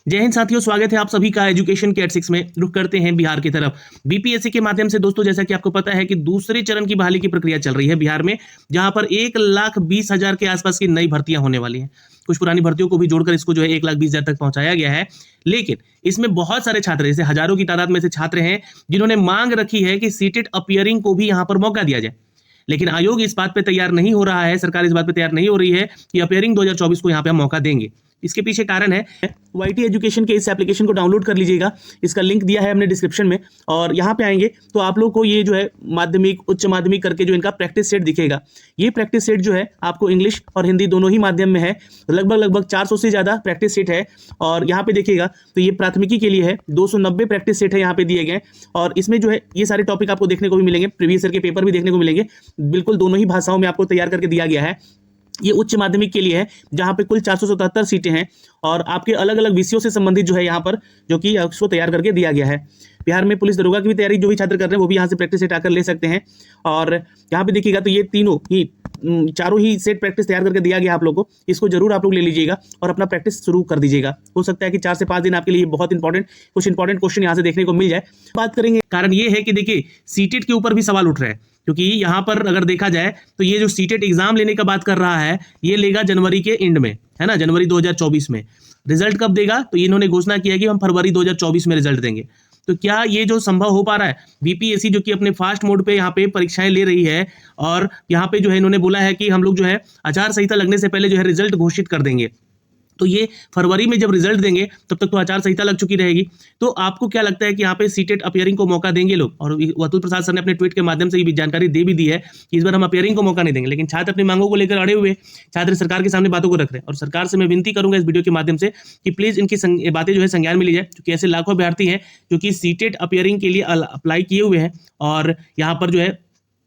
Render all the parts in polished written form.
जय हिंद साथियों, स्वागत है आप सभी का एजुकेशन के 86 में। रुख करते हैं बिहार की तरफ। बीपीएससी के माध्यम से दोस्तों, जैसा कि आपको पता है कि दूसरे चरण की बहाली की प्रक्रिया चल रही है बिहार में, जहां पर 1,20,000 के आसपास की नई भर्तियां होने वाली हैं। कुछ पुरानी भर्तियों को भी जोड़कर इसको जो है 1,20,000 तक पहुंचाया गया है। लेकिन इसमें बहुत सारे छात्र, जैसे हजारों की तादाद में से छात्र हैं जिन्होंने मांग रखी है कि सीटेट अपीयरिंग को भी यहाँ पर मौका दिया जाए। लेकिन आयोग इस बात पे तैयार नहीं हो रहा है, सरकार इस बात पे तैयार नहीं हो रही है कि अपीयरिंग 2024 को यहाँ पे हम मौका देंगे। इसके पीछे कारण है, वाईटी एजुकेशन के इस एप्लीकेशन को डाउनलोड कर लीजिएगा। इसका लिंक दिया है हमने डिस्क्रिप्शन में, और यहाँ पे आएंगे तो आप लोग को ये जो है माध्यमिक, उच्च माध्यमिक करके जो इनका प्रैक्टिस सेट दिखेगा। ये प्रैक्टिस सेट जो है आपको इंग्लिश और हिंदी दोनों ही माध्यम में है। लगभग 400 से ज़्यादा प्रैक्टिस सेट है। और यहाँ पे देखिएगा तो ये प्राथमिकी के लिए है, 290 प्रैक्टिस सेट है यहाँ पे दिए गए। और इसमें जो है ये सारे टॉपिक आपको देखने को भी मिलेंगे, प्रीवियस ईयर के पेपर भी देखने को मिलेंगे। बिल्कुल दोनों ही भाषाओं में आपको तैयार करके दिया गया है। ये उच्च माध्यमिक के लिए है, जहां पे कुल 477 सीटें हैं और आपके अलग अलग विषयों से संबंधित जो है यहाँ पर जो कि उसको तैयार करके दिया गया है। बिहार में पुलिस दरोगा की भी तैयारी जो भी छात्र कर रहे हैं वो भी यहाँ से प्रैक्टिस सेट आकर ले सकते हैं। और यहाँ पे देखिएगा तो ये चारों ही सेट प्रैक्टिस तैयार करके दिया गया आप लोग को। इसको जरूर आप लोग ले लीजिएगा और अपना प्रैक्टिस शुरू कर दीजिएगा। हो सकता है कि 4 से 5 दिन आपके लिए बहुत कुछ इंपॉर्टेंट क्वेश्चन यहाँ से देखने को मिल जाए। बात करेंगे, कारण ये है कि देखिए सीटेट के ऊपर भी सवाल उठ रहे हैं, क्योंकि यहाँ पर अगर देखा जाए तो ये जो सीटेट एग्जाम लेने का बात कर रहा है, ये लेगा जनवरी के एंड में, है ना, जनवरी 2024 में। रिजल्ट कब देगा? तो इन्होंने घोषणा किया कि हम फरवरी 2024 में रिजल्ट देंगे। तो क्या ये जो संभव हो पा रहा है? बीपीएससी जो कि अपने फास्ट मोड पे यहाँ पे परीक्षाएं ले रही है, और यहाँ पे जो है इन्होंने बोला है कि हम लोग जो है आचार संहिता लगने से पहले जो है रिजल्ट घोषित कर देंगे। तो ये फरवरी में जब रिजल्ट देंगे तब तक तो आचार संहिता लग चुकी रहेगी। तो आपको क्या लगता है कि यहाँ पे सीटेट अपीयरिंग को मौका देंगे लोग? और अतुल प्रसाद सर ने अपने ट्वीट के माध्यम से ये भी जानकारी दे भी दी है कि इस बार हम अपीयरिंग को मौका नहीं देंगे। लेकिन छात्र अपनी मांगों को लेकर अड़े हुए, छात्र सरकार के सामने बातों को रख रहे हैं। और सरकार से मैं विनती करूंगा इस वीडियो के माध्यम से कि प्लीज इनकी बातें जो है संज्ञान में ली जाए, क्योंकि ऐसे लाखों अभ्यर्थी हैं जो कि सीटेट अपीयरिंग के लिए अप्लाई किए हुए हैं और यहाँ पर जो है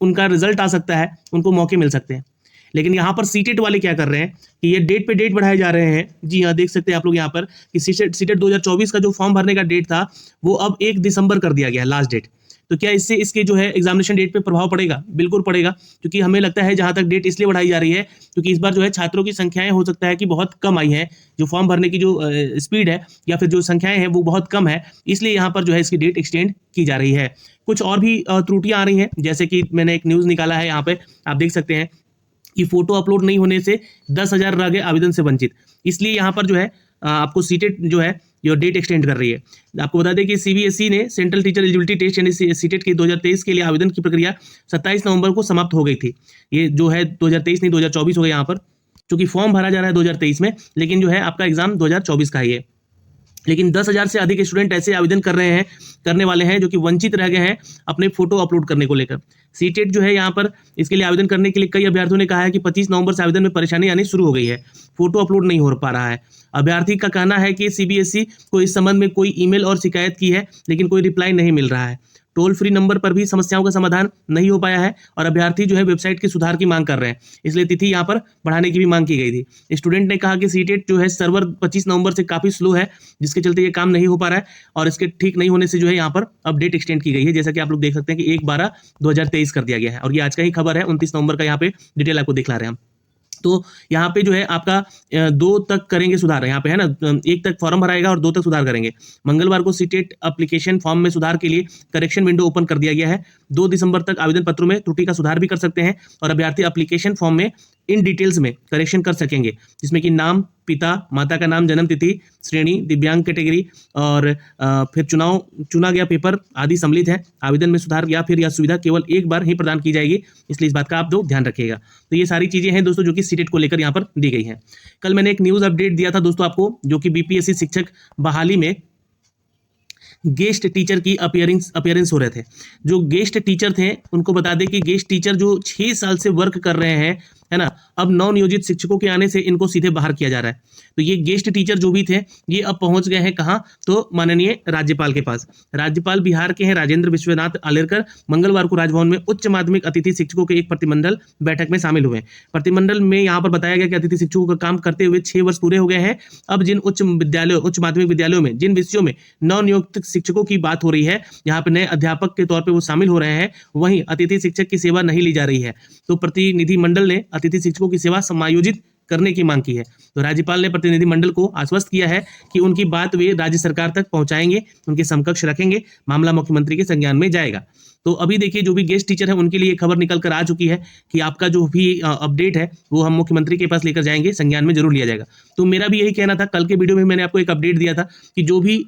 उनका रिजल्ट आ सकता है, उनको मौके मिल सकते हैं। लेकिन यहाँ पर सीटेट वाले क्या कर रहे हैं कि ये डेट पे डेट बढ़ाए जा रहे हैं। जी हाँ, देख सकते हैं आप लोग यहाँ पर कि सीटेट 2024 का जो फॉर्म भरने का डेट था वो अब 1 दिसंबर कर दिया गया, लास्ट डेट। तो क्या इससे इसके जो है एग्जामिनेशन डेट पे प्रभाव पड़ेगा? बिल्कुल पड़ेगा, क्योंकि हमें लगता है जहां तक डेट इसलिए बढ़ाई जा रही है क्योंकि इस बार जो है छात्रों की संख्याएं हो सकता है कि बहुत कम आई है। जो फॉर्म भरने की जो स्पीड है या फिर जो संख्याएं हैं वो बहुत कम है, इसलिए यहाँ पर जो है इसकी डेट एक्सटेंड की जा रही है। कुछ और भी त्रुटियां आ रही हैं, जैसे कि मैंने एक न्यूज़ निकाला है, यहाँ पे आप देख सकते हैं कि फोटो अपलोड नहीं होने से 10,000 रह गए आवेदन से वंचित। इसलिए यहाँ पर जो है आपको सीटेट जो है जो डेट एक्सटेंड कर रही है। आपको बता दें कि सीबीएसई ने सेंट्रल टीचर एलिजिबिलिटी टेस्ट यानी सीटेट के 2023 के लिए आवेदन की प्रक्रिया 27 नवंबर को समाप्त हो गई थी। ये जो है 2023 नहीं 2024 हो गया यहाँ पर, क्योंकि फॉर्म भरा जा रहा है 2023 में, लेकिन जो है आपका एग्जाम 2024 का ही है। लेकिन 10,000 से अधिक स्टूडेंट ऐसे आवेदन करने वाले हैं जो कि वंचित रह गए हैं अपने फोटो अपलोड करने को लेकर। सीटेट जो है यहाँ पर इसके लिए आवेदन करने के लिए कई अभ्यर्थियों ने कहा है कि 25 नवंबर से आवेदन में परेशानी आनी शुरू हो गई है, फोटो अपलोड नहीं हो पा रहा है। अभ्यर्थी का कहना है कि सीबीएसई को इस संबंध में कोई ईमेल और शिकायत की है, लेकिन कोई रिप्लाई नहीं मिल रहा है। टोल फ्री नंबर पर भी समस्याओं का समाधान नहीं हो पाया है और अभ्यर्थी जो है वेबसाइट के सुधार की मांग कर रहे हैं, इसलिए तिथि यहाँ पर बढ़ाने की भी मांग की गई थी। स्टूडेंट ने कहा कि सीटेट जो है सर्वर 25 नवंबर से काफी स्लो है, जिसके चलते ये काम नहीं हो पा रहा है, और इसके ठीक नहीं होने से जो है यहाँ पर अपडेट एक्सटेंड की गई है। जैसा कि आप लोग देख सकते हैं कि 1/12/2023 कर दिया गया है, और ये आज का ही खबर है। 29 नवंबर का यहाँ पे डिटेल आपको दिखला रहे हैं हम। तो यहाँ पे जो है आपका 2 तक करेंगे सुधार, यहाँ पे है ना, 1 तक फॉर्म भराएगा और 2 तक सुधार करेंगे। मंगलवार को सीटेट एप्लीकेशन फॉर्म में सुधार के लिए करेक्शन विंडो ओपन कर दिया गया है। 2 दिसंबर तक आवेदन पत्रों में त्रुटि का सुधार भी कर सकते हैं और अभ्यर्थी एप्लीकेशन फॉर्म में इन डिटेल्स में करेक्शन कर सकेंगे, जिसमें कि नाम, पिता, माता का नाम, जन्म तिथि, श्रेणी, दिव्यांग कैटेगरी और फिर चुना गया पेपर आदि सम्मिलित है। आवेदन में सुधार या फिर यह सुविधा केवल एक बार ही प्रदान की जाएगी, इसलिए इस बात का आप लोग ध्यान रखिएगा। तो ये सारी चीजें हैं दोस्तों जो कि सीटेट को लेकर यहाँ पर दी गई हैं। कल मैंने एक न्यूज अपडेट दिया था दोस्तों आपको, जो कि बीपीएससी शिक्षक बहाली में गेस्ट टीचर की अपीयरेंस हो रहे थे। जो गेस्ट टीचर थे उनको बता दें कि गेस्ट टीचर जो 6 साल से वर्क कर रहे हैं, है ना, अब नवनियोजित शिक्षकों के आने से इनको सीधे बाहर किया जा रहा है। तो ये गेस्ट टीचर जो भी थे ये अब पहुंच गए हैं कहाँ? तो माननीय राज्यपाल के पास। राज्यपाल बिहार के हैं राजेंद्र विश्वनाथ आलेरकर मंगलवार को राजभवन में उच्च माध्यमिक अतिथि शिक्षकों के एक प्रतिमंडल बैठक में शामिल हुए। प्रतिमंडल में यहाँ पर बताया गया कि अतिथि शिक्षकों का काम करते हुए 6 वर्ष पूरे हो गए हैं। अब जिन उच्च माध्यमिक विद्यालयों में जिन विषयों में नवनियुक्त शिक्षकों की बात हो रही है, यहाँ पे नए अध्यापक के तौर पे वो शामिल हो रहे हैं, वहीं अतिथि शिक्षक की सेवा नहीं ली जा रही है। तो प्रतिनिधिमंडल ने अतिथि शिक्षकों की सेवा समायोजित करने की मांग की है। तो राज्यपाल ने प्रतिनिधिमंडल को आश्वस्त किया है कि उनकी बात वे राज्य सरकार तक पहुंचाएंगे, उनके समकक्ष रखेंगे, मामला मुख्यमंत्री के संज्ञान में जाएगा। तो अभी देखिए जो भी गेस्ट टीचर है उनके लिए खबर निकल कर आ चुकी है कि आपका जो भी अपडेट है वो हम मुख्यमंत्री के पास लेकर जाएंगे, संज्ञान में जरूर लिया जाएगा। तो मेरा भी यही कहना था, कल के वीडियो में मैंने आपको एक अपडेट दिया था कि जो भी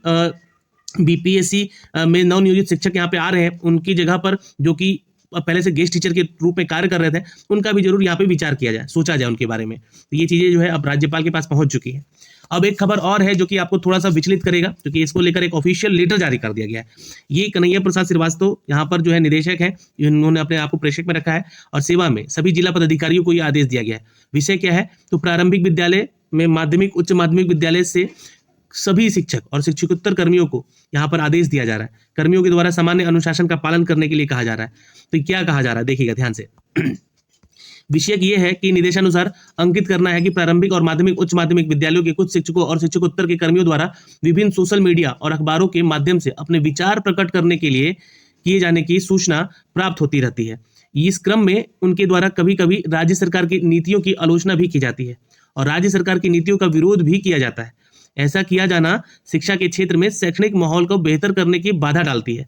बीपीएससी में नवनियोजित शिक्षक यहाँ पे आ रहे हैं उनकी जगह पर जो कि पहले से गेस्ट टीचर के रूप में कार्य कर रहे थे उनका भी जरूर यहाँ पे विचार किया जाए, सोचा जाए उनके बारे में। तो ये चीजें जो है अब राज्यपाल के पास पहुंच चुकी है। अब एक खबर और है जो कि आपको थोड़ा सा विचलित करेगा, क्योंकि इसको लेकर एक ऑफिशियल लेटर जारी कर दिया गया है। ये कन्हैया प्रसाद श्रीवास्तव यहाँ पर जो है निदेशक है, इन्होंने अपने आप को प्रेक्षक में रखा है और सेवा में सभी जिला पदाधिकारियों को यह आदेश दिया गया है। विषय क्या है, तो प्रारंभिक विद्यालय में माध्यमिक उच्च माध्यमिक विद्यालय से सभी शिक्षक और शिक्षकोत्तर कर्मियों को यहाँ पर आदेश दिया जा रहा है, कर्मियों के द्वारा सामान्य अनुशासन का पालन करने के लिए कहा जा रहा है। तो क्या कहा जा रहा है देखिएगा ध्यान से। विषय ये है कि निर्देशानुसार अंकित करना है कि प्रारंभिक और माध्यमिक उच्च माध्यमिक विद्यालयों के कुछ शिक्षकों और शिक्षकोत्तर के कर्मियों द्वारा विभिन्न सोशल मीडिया और अखबारों के माध्यम से अपने विचार प्रकट करने के लिए किए जाने की सूचना प्राप्त होती रहती है। इस क्रम में उनके द्वारा कभी कभी राज्य सरकार की नीतियों की आलोचना भी की जाती है और राज्य सरकार की नीतियों का विरोध भी किया जाता है। ऐसा किया जाना शिक्षा के क्षेत्र में शैक्षणिक माहौल को बेहतर करने की बाधा डालती है।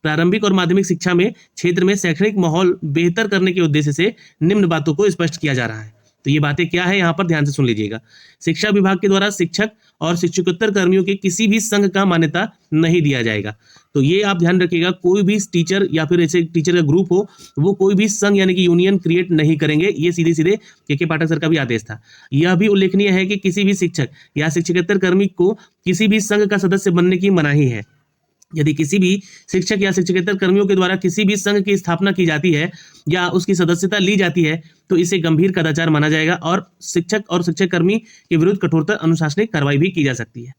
प्रारंभिक और माध्यमिक शिक्षा में क्षेत्र में शैक्षणिक माहौल बेहतर करने के उद्देश्य से निम्न बातों को स्पष्ट किया जा रहा है। तो ये बातें क्या है यहाँ पर ध्यान से सुन लीजिएगा। शिक्षा विभाग के द्वारा शिक्षक और शिक्षकोत्तर कर्मियों के किसी भी संघ का मान्यता नहीं दिया जाएगा। तो ये आप ध्यान रखिएगा, कोई भी टीचर या फिर ऐसे टीचर का ग्रुप हो वो कोई भी संघ यानी कि यूनियन क्रिएट नहीं करेंगे। ये सीधे सीधे के पाठक सर का भी आदेश था। यह भी उल्लेखनीय है कि किसी भी शिक्षक या शिक्षकेत्तर कर्मी को किसी भी संघ का सदस्य बनने की मनाही है। यदि किसी भी शिक्षक या शिक्षकेतर कर्मियों के द्वारा किसी भी संघ की स्थापना की जाती है या उसकी सदस्यता ली जाती है तो इसे गंभीर कदाचार माना जाएगा और शिक्षक और शिक्षक कर्मी के विरुद्ध कठोरतर अनुशासनिक कार्रवाई भी की जा सकती है।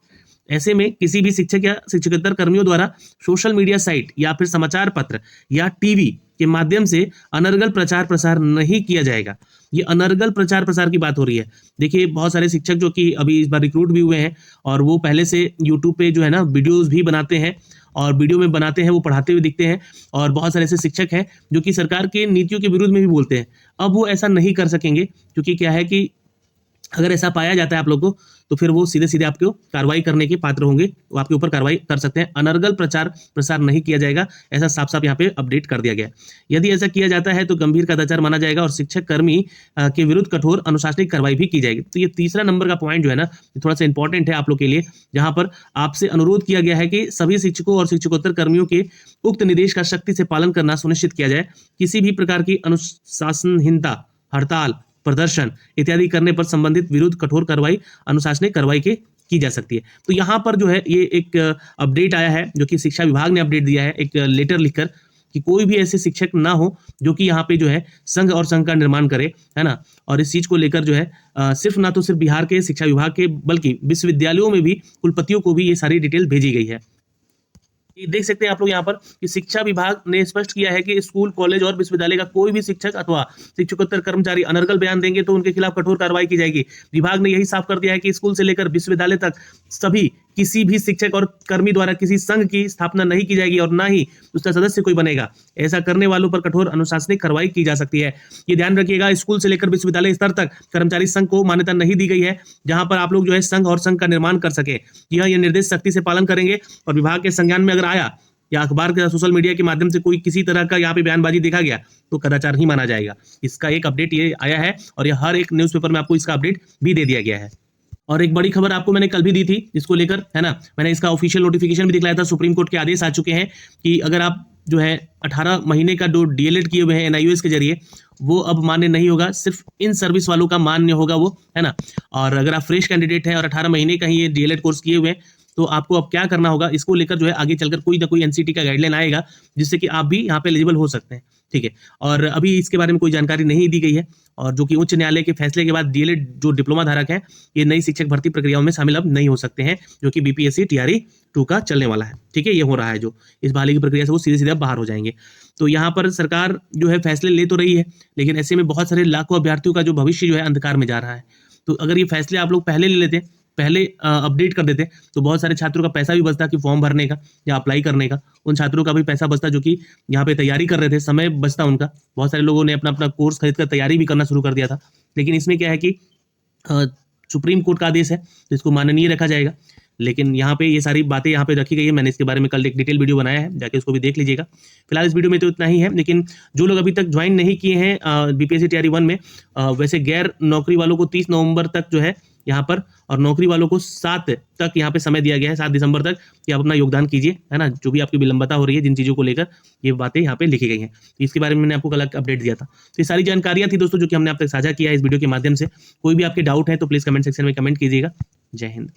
ऐसे में किसी भी शिक्षक या शिक्षकेतर कर्मियों द्वारा सोशल मीडिया साइट या फिर समाचार पत्र या टीवी के माध्यम से अनर्गल प्रचार प्रसार नहीं किया जाएगा। ये अनर्गल प्रचार प्रसार की बात हो रही है। देखिए बहुत सारे शिक्षक जो कि अभी इस बार रिक्रूट भी हुए हैं और वो पहले से यूट्यूब पे जो है ना वीडियोस भी बनाते हैं और वीडियो में बनाते हैं, वो पढ़ाते हुए दिखते हैं और बहुत सारे ऐसे शिक्षक हैं जो कि सरकार के नीतियों के विरुद्ध में भी बोलते हैं। अब वो ऐसा नहीं कर सकेंगे क्योंकि क्या है कि अगर ऐसा पाया जाता है आप लोगों को तो फिर वो सीधे सीधे आपको कार्रवाई करने के पात्र होंगे, वो आपके ऊपर कार्रवाई कर सकते हैं। अनर्गल प्रचार प्रसार नहीं किया जाएगा, ऐसा साफ साफ यहाँ पे अपडेट कर दिया गया है। यदि ऐसा किया जाता है तो गंभीर कदाचार माना जाएगा और शिक्षक कर्मी के विरुद्ध कठोर अनुशासनिक कार्रवाई भी की जाएगी। तो ये तीसरा नंबर का पॉइंट जो है ना थोड़ा सा इंपॉर्टेंट है आप लोग के लिए, जहां पर आपसे अनुरोध किया गया है कि सभी शिक्षकों और शिक्षकोत्तर कर्मियों के उक्त निर्देश का सख्ती से पालन करना सुनिश्चित किया जाए। किसी भी प्रकार की अनुशासनहीनता, हड़ताल, प्रदर्शन इत्यादि करने पर संबंधित विरुद्ध कठोर कार्रवाई अनुशासनिक कार्रवाई की जा सकती है। तो यहाँ पर जो है ये एक अपडेट आया है जो कि शिक्षा विभाग ने अपडेट दिया है एक लेटर लिखकर कि कोई भी ऐसे शिक्षक ना हो जो कि यहाँ पे जो है संघ और संघ का निर्माण करे, है ना। और इस चीज को लेकर जो है सिर्फ ना तो सिर्फ बिहार के शिक्षा विभाग के बल्कि विश्वविद्यालयों में भी कुलपतियों को भी ये सारी डिटेल भेजी गई है। देख सकते हैं आप लोग यहाँ पर कि शिक्षा विभाग ने स्पष्ट किया है कि स्कूल, कॉलेज और विश्वविद्यालय का कोई भी शिक्षक अथवा शिक्षकोत्तर कर्मचारी अनर्गल बयान देंगे तो उनके खिलाफ कठोर कार्रवाई की जाएगी। विभाग ने यही साफ कर दिया है कि स्कूल से लेकर विश्वविद्यालय तक सभी किसी भी शिक्षक और कर्मी द्वारा किसी संघ की स्थापना नहीं की जाएगी और ना ही उसका सदस्य कोई बनेगा। ऐसा करने वालों पर कठोर अनुशासनिक कार्रवाई की जा सकती है। ये ध्यान रखिएगा, स्कूल से लेकर विश्वविद्यालय स्तर तक कर्मचारी संघ को मान्यता नहीं दी गई है जहां पर आप लोग जो है संघ और संघ का निर्माण कर सके। यह निर्देश सख्ती से पालन करेंगे और विभाग के संज्ञान में अगर आया या अखबार के सोशल मीडिया के माध्यम से कोई किसी तरह का यहाँ पे बयानबाजी देखा गया तो कदाचार ही माना जाएगा। इसका एक अपडेट ये आया है और ये हर एक न्यूज़पेपर में आपको इसका अपडेट भी दे दिया गया है। और एक बड़ी खबर आपको मैंने कल भी दी थी इसको लेकर, है ना, मैंने इसका ऑफिशियल नोटिफिकेशन भी दिखलाया था। सुप्रीम कोर्ट के आदेश आ चुके हैं कि अगर आप जो है 18 महीने का जो डीएलएड किए हुए हैं NIOS के जरिए वो अब मान्य नहीं होगा, सिर्फ इन सर्विस वालों का मान्य होगा वो, है ना। और अगर आप फ्रेश कैंडिडेट हैं और 18 महीने का ही ये डीएलएड कोर्स किए हुए हैं तो आपको अब क्या करना होगा, इसको लेकर जो है आगे चलकर कोई ना कोई NCT का गाइडलाइन आएगा जिससे कि आप भी यहाँ पे एलिजिबल हो सकते हैं, ठीक है। और अभी इसके बारे में कोई जानकारी नहीं दी गई है और जो कि उच्च न्यायालय के फैसले के बाद डीएलएड जो डिप्लोमा धारक है ये नई शिक्षक भर्ती प्रक्रियाओं में शामिल अब नहीं हो सकते हैं, जो कि BPSC TRE 2 का चलने वाला है, ठीक है। ये हो रहा है जो इस बहाली की प्रक्रिया से वो सीधे सीधे बाहर हो जाएंगे। तो यहाँ पर सरकार जो है फैसले ले तो रही है लेकिन ऐसे में बहुत सारे लाखों अभ्यर्थियों का जो भविष्य जो है अंधकार में जा रहा है। तो अगर ये फैसले आप लोग पहले ले लेते, पहले अपडेट कर देते तो बहुत सारे छात्रों का पैसा भी बचता कि फॉर्म भरने का या अप्लाई करने का, उन छात्रों का भी पैसा बचता जो कि यहाँ पे तैयारी कर रहे थे, समय बचता उनका। बहुत सारे लोगों ने अपना अपना कोर्स खरीद कर तैयारी भी करना शुरू कर दिया था। लेकिन इसमें क्या है कि सुप्रीम कोर्ट का आदेश है, तो इसको माननीय रखा जाएगा। लेकिन यहाँ पे ये सारी बातें यहाँ पे रखी गई है, मैंने इसके बारे में कल एक डिटेल वीडियो बनाया है, जाके उसको भी देख लीजिएगा। फिलहाल इस वीडियो में तो इतना ही है, लेकिन जो लोग अभी तक ज्वाइन नहीं किए हैं बीपीएससी तैयारी 1 में, वैसे गैर नौकरी वालों को 30 नवंबर तक जो है यहाँ पर, और नौकरी वालों को 7 तक यहाँ पे समय दिया गया है, 7 दिसंबर तक, कि आप अपना योगदान कीजिए, है ना। जो भी आपकी विलंबता हो रही है जिन चीज़ों को लेकर, ये बातें यहाँ पे लिखी गई हैं, इसके बारे में मैंने आपको कल अपडेट दिया था। तो ये सारी जानकारियाँ थी दोस्तों जो कि हमने आप तक साझा किया है इस वीडियो के माध्यम से। कोई भी आपके डाउट है तो प्लीज़ कमेंट सेक्शन में कमेंट कीजिएगा। जय हिंद।